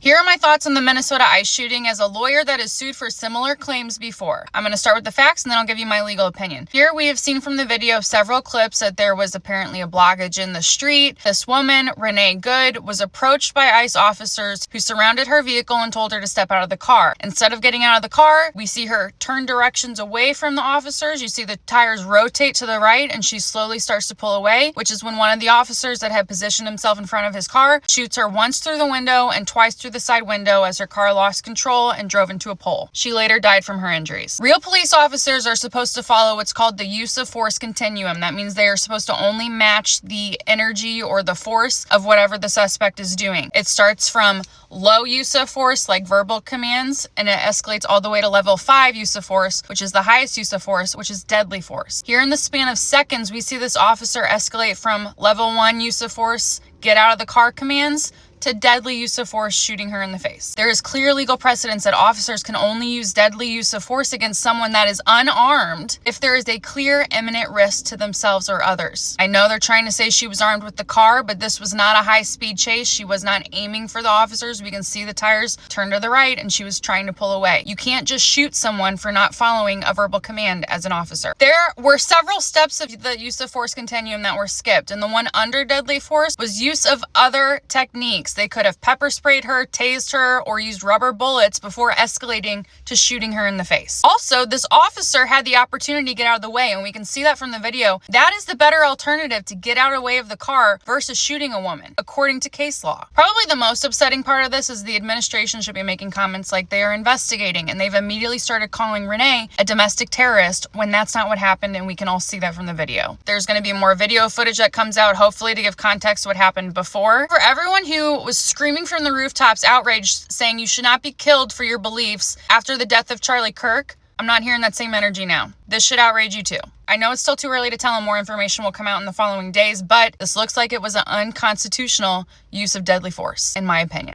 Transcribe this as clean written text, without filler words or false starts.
Here are my thoughts on the Minnesota ICE shooting as a lawyer that has sued for similar claims before. I'm going to start with the facts and then I'll give you my legal opinion. Here we have seen from the video several clips that there was apparently a blockage in the street. This woman, Renee Good, was approached by ICE officers who surrounded her vehicle and told her to step out of the car. Instead of getting out of the car, we see her turn directions away from the officers. You see the tires rotate to the right and she slowly starts to pull away, which is when one of the officers that had positioned himself in front of his car shoots her once through the window and twice through the side window as her car lost control and drove into a pole. She later died from her injuries. Real police officers are supposed to follow what's called the use of force continuum. That means they are supposed to only match the energy or the force of whatever the suspect is doing. It starts from low use of force, like verbal commands, and it escalates all the way to level 5 use of force, which is the highest use of force, which is deadly force. Here in the span of seconds, we see this officer escalate from level 1 use of force, get out of the car commands, to deadly use of force, shooting her in the face. There is clear legal precedence that officers can only use deadly use of force against someone that is unarmed if there is a clear imminent risk to themselves or others. I know they're trying to say she was armed with the car, but this was not a high-speed chase. She was not aiming for the officers. We can see the tires turn to the right and she was trying to pull away. You can't just shoot someone for not following a verbal command as an officer. There were several steps of the use of force continuum that were skipped, and the one under deadly force was use of other techniques. They could have pepper sprayed her, tased her, or used rubber bullets before escalating to shooting her in the face. Also, this officer had the opportunity to get out of the way, and we can see that from the video. That is the better alternative to get out of the way of the car versus shooting a woman, according to case law. Probably the most upsetting part of this is the administration should be making comments like they are investigating, and they've immediately started calling Renee a domestic terrorist when that's not what happened, and we can all see that from the video. There's going to be more video footage that comes out, hopefully to give context to what happened before. For everyone who was screaming from the rooftops, outraged, saying you should not be killed for your beliefs after the death of Charlie Kirk, I'm not hearing that same energy now. This should outrage you too. I know it's still too early to tell and more information will come out in the following days, but this looks like it was an unconstitutional use of deadly force, in my opinion.